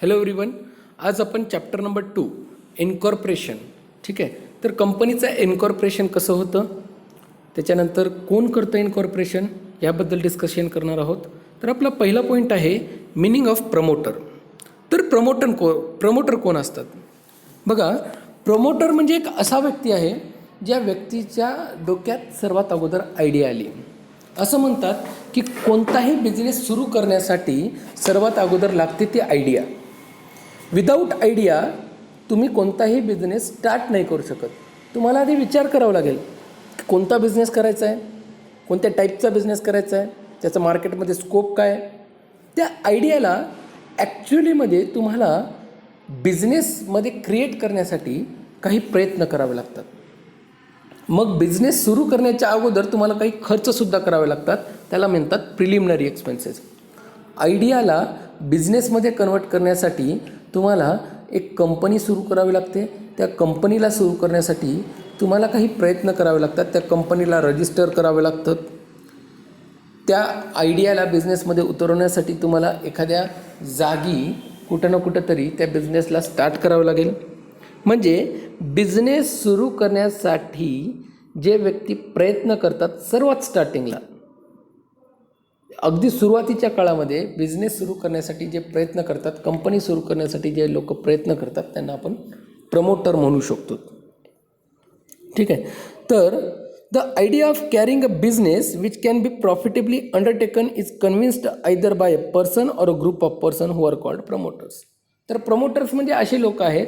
Hello everyone. आज आपण chapter number 2 incorporation. ठीक आहे. तर कंपनीचं इनकॉर्पोरेशन कसं होतं, त्याच्यानंतर कोण करतं इनकॉर्पोरेशन याबद्दल डिस्कशन करणार आहोत. तर आपला पहिला पॉईंट आहे मिनिंग ऑफ प्रमोटर. तर प्रमोटर कोण असतात बघा. प्रमोटर म्हणजे एक असा व्यक्ती आहे ज्या व्यक्तीच्या डोक्यात सर्वात अगोदर आयडिया आली. असं म्हणतात की कोणताही बिझनेस सुरू करण्यासाठी सर्वात अगोदर लागते ती आयडिया. विदाऊट आयडिया तुम्ही कोणताही बिझनेस स्टार्ट नाही करू शकत. तुम्हाला आधी विचार करावा लागेल की कोणता बिझनेस करायचा आहे, कोणत्या टाईपचा बिझनेस करायचा आहे, त्याचं मार्केटमध्ये स्कोप काय आहे. त्या आयडियाला ॲक्च्युलीमध्ये तुम्हाला बिझनेसमध्ये क्रिएट करण्यासाठी काही प्रयत्न करावे लागतात. मग बिझनेस सुरू करण्याच्या अगोदर तुम्हाला काही खर्चसुद्धा करावे लागतात. त्याला म्हणतात प्रिलिमिनरी एक्सपेन्सेस. आयडियाला बिझनेसमध्ये कन्वर्ट करण्यासाठी तुम्हाला एक कंपनी सुरू करावी लागते. त्या कंपनीला सुरू करण्यासाठी तुम्हाला काही प्रयत्न करावे लागतात. त्या कंपनीला रजिस्टर करावे लागतं. त्या आयडियाला बिझनेसमध्ये उतरवण्यासाठी तुम्हाला एखाद्या जागी कुठं ना कुठं तरी त्या बिझनेसला स्टार्ट करावं लागेल. म्हणजे बिझनेस सुरू करण्यासाठी जे व्यक्ती प्रयत्न करतात सर्वात स्टार्टिंगला, अगदी सुरुवातीच्या काळामध्ये बिझनेस सुरू करण्यासाठी जे प्रयत्न करतात, कंपनी सुरू करण्यासाठी जे लोक प्रयत्न करतात, त्यांना आपण प्रमोटर म्हणू शकतो. ठीक आहे. तर the idea of carrying a business which can be profitably undertaken is convinced either by a person or a group of person who are called promoters. तर प्रमोटर्स म्हणजे असे लोक आहेत,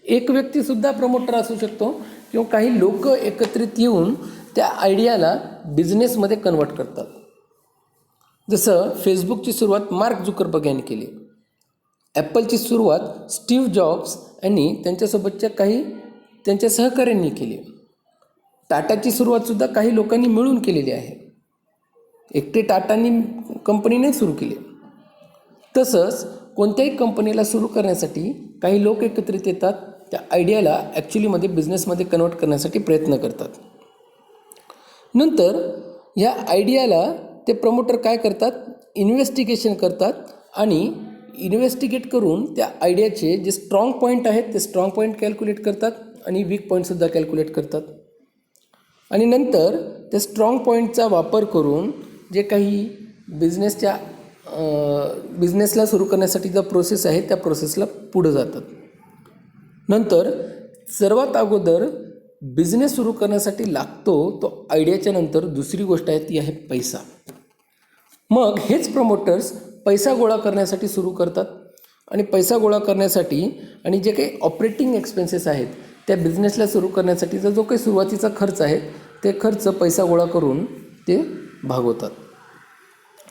एक व्यक्तीसुद्धा प्रमोटर असू शकतो किंवा काही लोक एकत्रित येऊन त्या आयडियाला बिझनेसमध्ये कन्वर्ट करतात. जसं फेसबुकची सुरुवात मार्क झुकरबर्ग यांनी केली. ॲपलची सुरुवात स्टीव्ह जॉब्स यांनी त्यांच्यासोबतच्या काही त्यांच्या सहकाऱ्यांनी केली. टाटाची सुरुवातसुद्धा काही लोकांनी मिळून केलेली आहे. एकटे टाटांनी कंपनी नाही सुरू केली. तसंच कोणत्याही कंपनीला सुरू करण्यासाठी काही लोक एकत्रित येतात, त्या आयडियाला ॲक्च्युलीमध्ये बिझनेसमध्ये कन्वर्ट करण्यासाठी प्रयत्न करतात. नंतर ह्या आयडियाला ते प्रमोटर काय करतात, इन्व्हेस्टिगेशन करतात आणि इन्व्हेस्टिगेट करून त्या आयडियाचे जे स्ट्रॉंग पॉईंट आहेत ते स्ट्रॉंग पॉईंट कॅल्क्युलेट करतात आणि वीक पॉईंटसुद्धा कॅल्क्युलेट करतात. आणि नंतर त्या स्ट्रॉंग पॉईंटचा वापर करून जे काही बिझनेसला सुरू करण्यासाठी जो प्रोसेस आहे त्या प्रोसेसला पुढं जातात. नंतर सर्वात अगोदर बिझनेस सुरू करण्यासाठी लागतो तो आयडियाच्या नंतर दुसरी गोष्ट आहे ती आहे पैसा. मग हेच प्रमोटर्स पैसा गोळा करण्यासाठी सुरू करतात आणि पैसा गोळा करण्यासाठी आणि जे काही ऑपरेटिंग एक्सपेन्सेस आहेत त्या बिझनेसला सुरू करण्यासाठीचा जो काही सुरुवातीचा खर्च आहे ते खर्च पैसा गोळा करून ते भागवतात.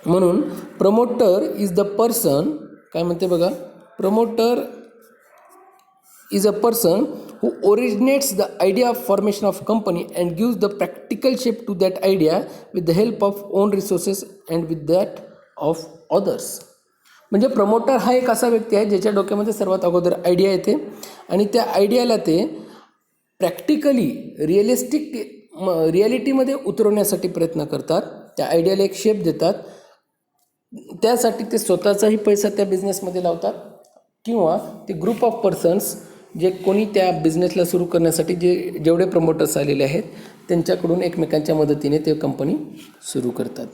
म्हणून प्रमोटर इज द पर्सन, काय म्हणते बघा, promoter is a person who originates the idea of formation of company and gives the practical shape to that idea with the help of own resources and with that of others. म्हणजे promoter हा एक असा व्यक्ती आहे ज्याच्या डोक्यामध्ये सर्वात अगोदर आयडिया येते आणि त्या आयडियाला ते प्रॅक्टिकली रिॲलिटीमध्ये उतरवण्यासाठी प्रयत्न करतात. त्या आयडियाला एक शेप देतात. त्यासाठी ते स्वतःचाही पैसा त्या बिझनेसमध्ये लावतात किंवा ते ग्रुप ऑफ पर्सन्स जे कोणी त्या बिझनेसला सुरू करण्यासाठी जेवढे प्रमोटर्स आलेले आहेत त्यांच्याकडून एकमेकांच्या मदतीने ते कंपनी सुरू करतात.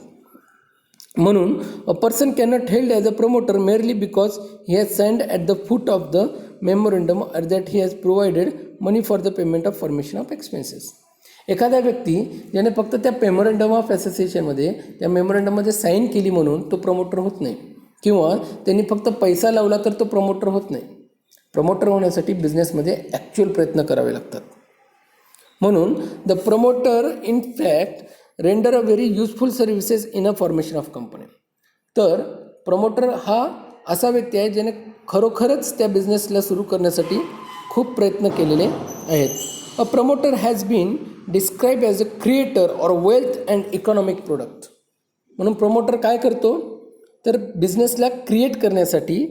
म्हणून a person cannot held as a promoter merely because he has signed at the foot of the memorandum or that he has provided money for the payment of formation of expenses. एखादा व्यक्ती ज्याने फक्त त्या memorandum of ॲसोसिएशनमध्ये त्या मेमोरंडममध्ये sine केली म्हणून तो promoter होत नाही, किंवा त्यांनी फक्त पैसा लावला तर तो प्रमोटर होत नाही. प्रमोटर होण्यासाठी बिझनेसमध्ये ॲक्च्युअल प्रयत्न करावे लागतात. म्हणून the promoter in fact render a very useful services in a formation of company. तर प्रमोटर हा असा व्यक्ती आहे ज्याने खरोखरच त्या बिझनेसला सुरू करण्यासाठी खूप प्रयत्न केलेले आहेत. A promoter has been describe as a creator or wealth and economic product. म्हणून प्रमोटर काय करतो तर बिझनेसला क्रिएट करण्यासाठी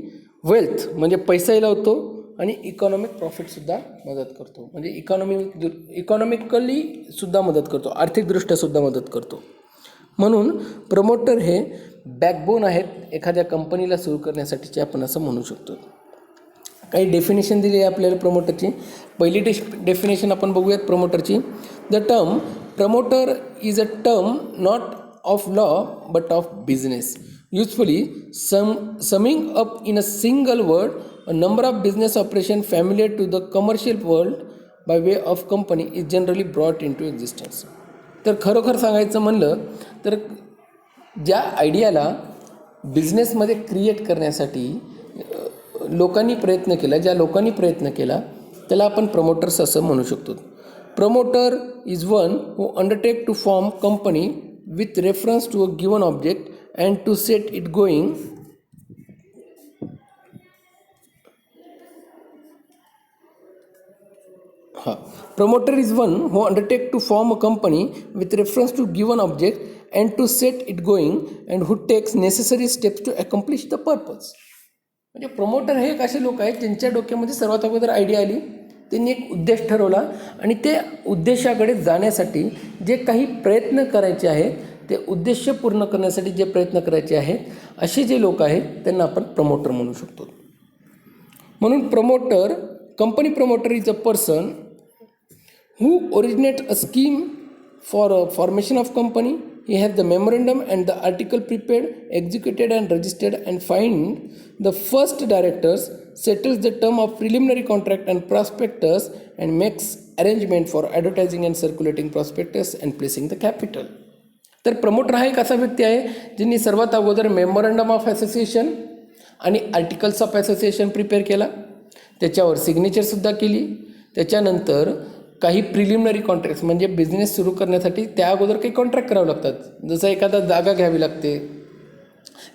वेल्थ म्हणजे पैसाही लावतो आणि इकॉनॉमिक प्रॉफिटसुद्धा मदत करतो. म्हणजे इकॉनॉमिकली सुद्धा मदत करतो, आर्थिकदृष्ट्यासुद्धा मदत करतो. म्हणून प्रमोटर हे बॅकबोन आहेत एखाद्या कंपनीला सुरू करण्यासाठीचे, आपण असं म्हणू शकतो. काही डेफिनेशन दिली आहे आपल्याला प्रमोटरची. पहिली डेफिनेशन आपण बघूयात प्रमोटरची. The term promoter is a term not of law but of business. Usefully summing up in a single word a number of business operation familiar to the commercial world by way of company is generally brought in to existence. तर खरोखर सांगायचं म्हणलं तर ज्या आयडियाला बिझनेसमध्ये create करण्यासाठी लोकांनी प्रयत्न केला, ज्या लोकांनी प्रयत्न केला त्याला आपण प्रमोटर्स असं म्हणू शकतो. Promoter is one who undertake to form company with reference to a given object and to set it going Promoter is one who undertake to form a company with reference to given object and to set it going and who takes necessary steps to accomplish the purpose. म्हणजे promoter हे एक असे लोक आहेत ज्यांच्या डोक्यामध्ये सर्वात अगोदर आयडिया आली, त्यांनी एक उद्देश ठरवला आणि ते उद्देशाकडे जाण्यासाठी जे काही प्रयत्न करायचे आहेत, ते उद्देश पूर्ण करण्यासाठी जे प्रयत्न करायचे आहेत, असे जे लोक आहेत त्यांना आपण प्रमोटर म्हणू शकतो. म्हणून promoter, company promoter is a person who originate a scheme for a formation of company. He has the memorandum and the article prepared, executed and registered, and find the first directors, settles the term of preliminary contract and prospectus, and makes arrangement for advertising and circulating prospectus and placing the capital. तर promoter हा एक असा व्यक्ती आहे ज्यांनी सर्वात अगोदर memorandum of association आणि आर्टिकल्स ऑफ असोसिएशन प्रिपेअर केला, त्याच्यावर सिग्नेचरसुद्धा केली. त्याच्यानंतर काही प्रिलिमिनरी कॉन्ट्रॅक्ट्स म्हणजे बिझनेस सुरू करण्यासाठी त्या अगोदर काही कॉन्ट्रॅक्ट करावे लागतात, जसं एखादा जागा घ्यावी लागते,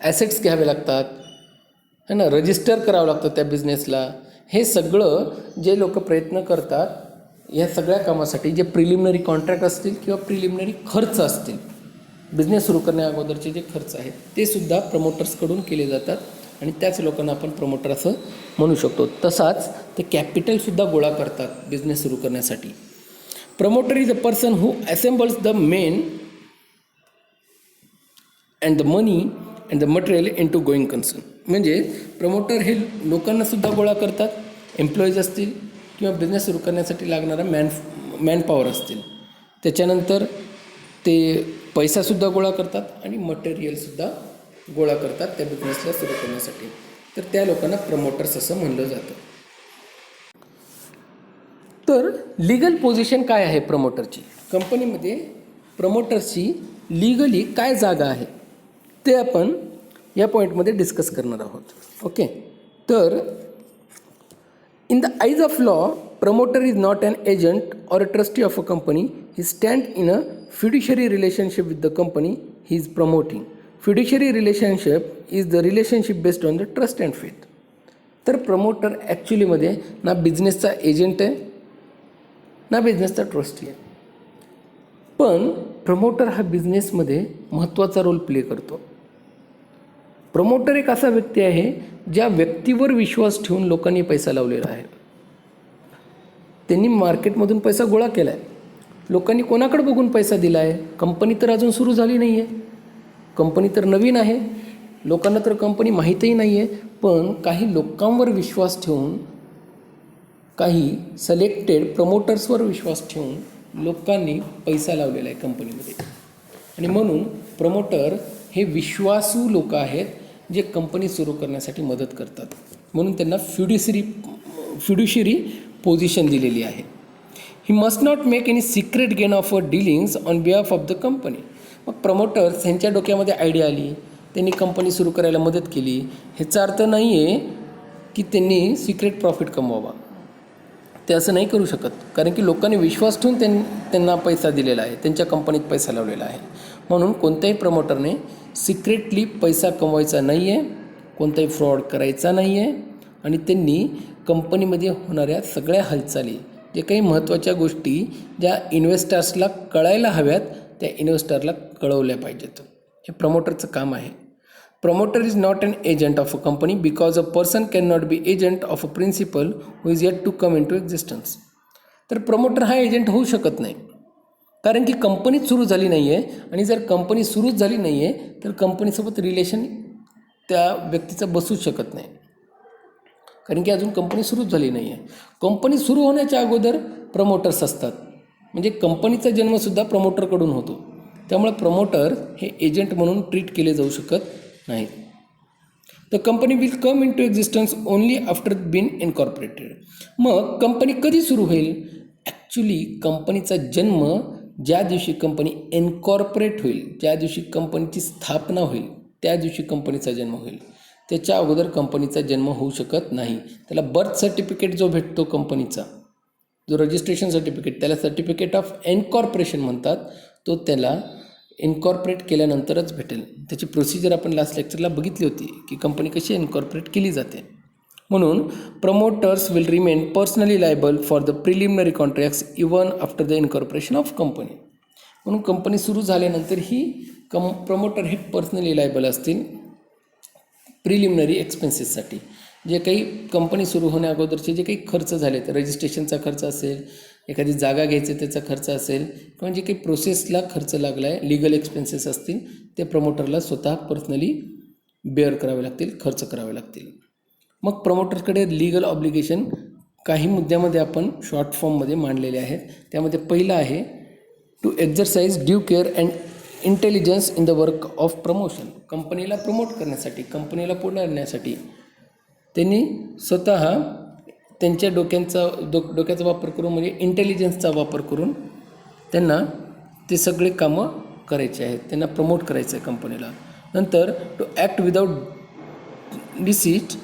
ॲसेट्स घ्यावे लागतात, है ना, रजिस्टर करावं लागतं त्या बिझनेसला. हे सगळं जे लोक प्रयत्न करतात या सगळ्या कामासाठी जे प्रिलिमिनरी कॉन्ट्रॅक्ट असतील किंवा प्रिलिमिनरी खर्च असतील, बिझनेस सुरू करण्या अगोदरचे जे खर्च आहेत ते सुद्धा प्रमोटर्सकडून केले जातात आणि त्याच लोकांना आपण प्रमोटर असं म्हणू शकतो. तसाच ते कॅपिटलसुद्धा गोळा करतात बिझनेस सुरू करण्यासाठी. Promoter is a person who assembles the men and the money and the material into going concern. म्हणजे प्रमोटर हे लोकांनासुद्धा गोळा करतात, एम्प्लॉईज असतील किंवा बिझनेस सुरू करण्यासाठी लागणारा मॅनपॉवर असतील. त्याच्यानंतर ते पैसासुद्धा गोळा करतात आणि मटेरियलसुद्धा गोळा करतात त्या बिझनेसला सुरू करण्यासाठी. तर त्या लोकांना प्रमोटर्स असं म्हणलं जातं. तर लिगल पोझिशन काय आहे प्रमोटरची? कंपनीमध्ये प्रमोटर्सची लिगली काय जागा आहे ते आपण या पॉईंटमध्ये डिस्कस करणार आहोत. ओके, तर in the eyes of law promoter is not an agent or a trustee of a company. He stand in a fiduciary relationship with the company he is promoting. Fiduciary relationship is the relationship based on the trust and faith. तर promoter ॲक्च्युलीमध्ये ना बिझनेसचा agent आहे ना बिझनेसचा trustee आहे, पण promoter हा बिझनेसमध्ये महत्त्वाचा role play करतो. प्रमोटर एक असा व्यक्ती आहे ज्या व्यक्तीवर विश्वास ठेवून लोकांनी पैसा लावलेला आहे. त्यांनी मार्केटमधून पैसा गोळा केला आहे. लोकांनी कोणाकडे बघून पैसा दिला आहे? कंपनी तर अजून सुरू झाली नाही आहे, कंपनी तर नवीन आहे, लोकांना तर कंपनी माहीतही नाही आहे, पण काही लोकांवर विश्वास ठेवून, काही सिलेक्टेड प्रमोटर्सवर विश्वास ठेवून लोकांनी पैसा लावलेला आहे कंपनीमध्ये. आणि म्हणून प्रमोटर हे विश्वासू लोक आहेत जे कंपनी सुरू करण्यासाठी मदत करतात. म्हणून त्यांना फिड्युशरी पोझिशन दिलेली आहे. He must not make any secret gain of a dealings on behalf of the company. मग प्रमोटर्स ह्यांच्या डोक्यामध्ये आयडिया आली, त्यांनी कंपनी सुरू करायला मदत केली, ह्याचा अर्थ नाही आहे की त्यांनी सिक्रेट प्रॉफिट कमवावा. ते असं नाही करू शकत, कारण की लोकांनी विश्वास ठेवून त्यांना पैसा दिलेला आहे, त्यांच्या कंपनीत पैसा लावलेला आहे. म्हणून कोणत्याही प्रमोटरने सिक्रेटली पैसा कमवायचा नाही आहे, कोणताही फ्रॉड करायचा नाही आहे आणि त्यांनी कंपनीमध्ये होणाऱ्या सगळ्या हालचाली, जे काही महत्त्वाच्या गोष्टी ज्या इन्व्हेस्टर्सला कळायला हव्यात त्या इन्व्हेस्टरला कळवल्या पाहिजेत. हे प्रमोटरचं काम आहे. Promoter is not an agent of a company because a person can not be agent of a principal who is yet to come in to existence. तर प्रमोटर हा एजंट होऊ शकत नाही, कारण की कंपनीच सुरू झाली नाही आहे. आणि जर कंपनी सुरूच झाली नाही आहे तर कंपनीसोबत रिलेशन त्या व्यक्तीचं बसूच शकत नाही. कारण की अजून कंपनी सुरूच झाली नाही आहे. कंपनी सुरू होण्याच्या अगोदर प्रमोटर्स असतात, म्हणजे कंपनीचा जन्मसुद्धा प्रमोटरकडून होतो. त्यामुळे प्रमोटर हे एजंट म्हणून ट्रीट केले जाऊ शकत नाहीत. The company will come in to existence only after been incorporated. मग कंपनी कधी सुरू होईल? ॲक्च्युली कंपनीचा जन्म ज्या दिवशी कंपनी इनकॉर्पोरेट होईल, ज्या दिवशी कंपनीची स्थापना होईल, त्या दिवशी कंपनीचा जन्म होईल. त्याच्या अगोदर कंपनीचा जन्म होऊ शकत नाही. त्याला बर्थ सर्टिफिकेट जो भेटतो कंपनीचा, जो रजिस्ट्रेशन सर्टिफिकेट, त्याला सर्टिफिकेट ऑफ इनकॉर्पोरेशन म्हणतात. तो त्याला इनकॉर्पोरेट केल्यानंतरच भेटेल. त्याची प्रोसिजर आपण लास्ट लेक्चरला बघितली होती की कंपनी कशी इनकॉर्पोरेट केली जाते. म्हणून promoters will remain personally liable for the preliminary contracts even after the incorporation of company. म्हणून कंपनी सुरू झाल्यानंतरही प्रमोटर हे पर्सनली लायबल असतील प्रिलिमिनरी एक्सपेन्सेससाठी. जे काही कंपनी सुरू होण्या अगोदरचे जे काही खर्च झाले, तर रजिस्ट्रेशनचा खर्च असेल, एखादी जागा घ्यायचे त्याचा खर्च असेल, किंवा जे काही प्रोसेसला खर्च लागला आहे, लिगल एक्सपेन्सेस असतील, ते प्रमोटरला स्वतः पर्सनली बेअर करावे लागतील, खर्च करावे लागतील. मग प्रमोटरकडे लीगल ऑब्लिगेशन काही मुद्द्यामध्ये आपण शॉर्ट फॉर्ममध्ये मांडलेले आहेत. त्यामध्ये पहिलं आहे to exercise due care and intelligence in the work of promotion. कंपनीला प्रमोट करण्यासाठी, कंपनीला पुढे आणण्यासाठी त्यांनी स्वतः त्यांच्या डोक्याचा वापर करून, म्हणजे इंटेलिजन्सचा वापर करून त्यांना ते सगळे कामं करायचे आहेत, त्यांना प्रमोट करायचं आहे कंपनीला. नंतर to act without deceit,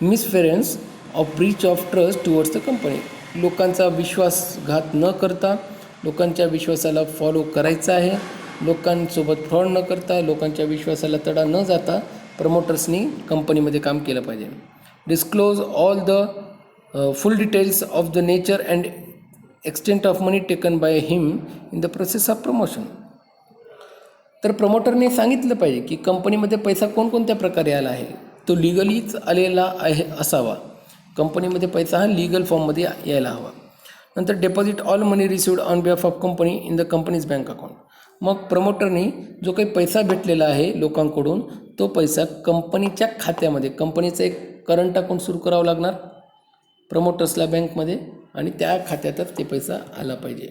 misfeasance of breach of trust towards the company. लोकांचा विश्वासघात न करता, लोकांच्या विश्वासाला फॉलो करायचा आहे, लोकांसोबत फ्रॉड न करता, लोकांच्या विश्वासाला तडा न जाता प्रमोटर्सनी कंपनीमध्ये काम केलं पाहिजे. Disclose all the full details of the nature and extent of money taken by him in the process of promotion. तर प्रमोटरने सांगितलं पाहिजे की कंपनीमध्ये पैसा कोणकोणत्या प्रकारे आला आहे. तो लिगलीच आलेला आहे असावा. कंपनीमध्ये पैसा हा लीगल फॉर्ममध्ये यायला हवा. नंतर deposit all money received on behalf of company in the company's bank account. मग प्रमोटरनी जो काही पैसा भेटलेला आहे लोकांकडून, तो पैसा कंपनीच्या खात्यामध्ये, कंपनीचं एक करंट अकाउंट सुरू करावं लागणार प्रमोटर्सला बँकमध्ये, आणि त्या खात्यातच ते पैसा आला पाहिजे.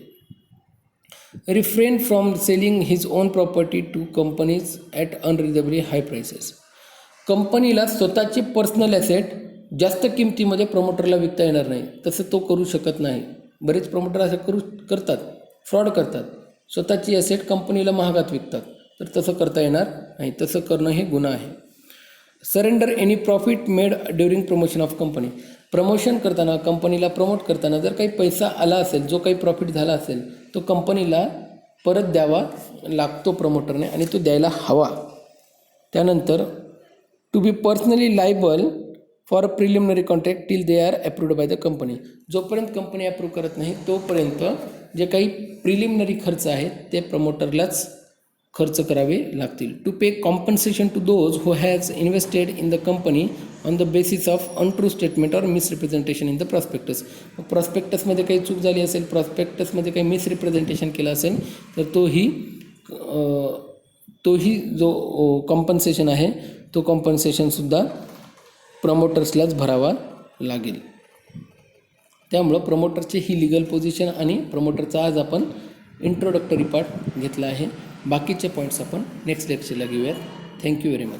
Refrain from selling his own property to company's at unreasonably high prices. कंपनीला स्वतःची पर्सनल ॲसेट जास्त किमतीमध्ये प्रमोटरला विकता येणार नाही. तसं तो करू शकत नाही. बरेच प्रमोटर असं करतात, फ्रॉड करतात, स्वतःची ॲसेट कंपनीला महागात विकतात. तर तसं करता येणार नाही. तसं करणं हे गुन्हा आहे. Surrender any profit made during promotion of company. Promotion करताना, कंपनीला प्रमोट करताना जर काही पैसा आला असेल, जो काही प्रॉफिट झाला असेल, तो कंपनीला परत द्यावा लागतो प्रमोटरने, आणि तो द्यायला हवा. त्यानंतर to be personally liable for a preliminary contract till they are approved by the company. जोपर्यंत कंपनी अप्रूव्ह करत नाही तोपर्यंत जे काही प्रिलिमिनरी खर्च आहेत ते प्रमोटरलाच खर्च करावे लागतील. To pay compensation to those who has invested in the company on the basis of untrue statement or misrepresentation in the prospectus. प्रॉस्पेक्टसमध्ये काही चूक झाली असेल, प्रॉस्पेक्टसमध्ये काही मिसरिप्रेझेंटेशन केलं असेल, तर तोही जो कॉम्पन्सेशन आहे, तो कॉम्पन्सेशनसुद्धा प्रमोटर्सलाच भरावा लागेल. त्यामुळं प्रमोटरची ही लिगल पोझिशन आणि प्रमोटरचा आज आपण इंट्रोडक्टरी पार्ट घेतला आहे. बाकीचे पॉईंट्स आपण नेक्स्ट लेक्चरला घेऊयात. Thank you very much.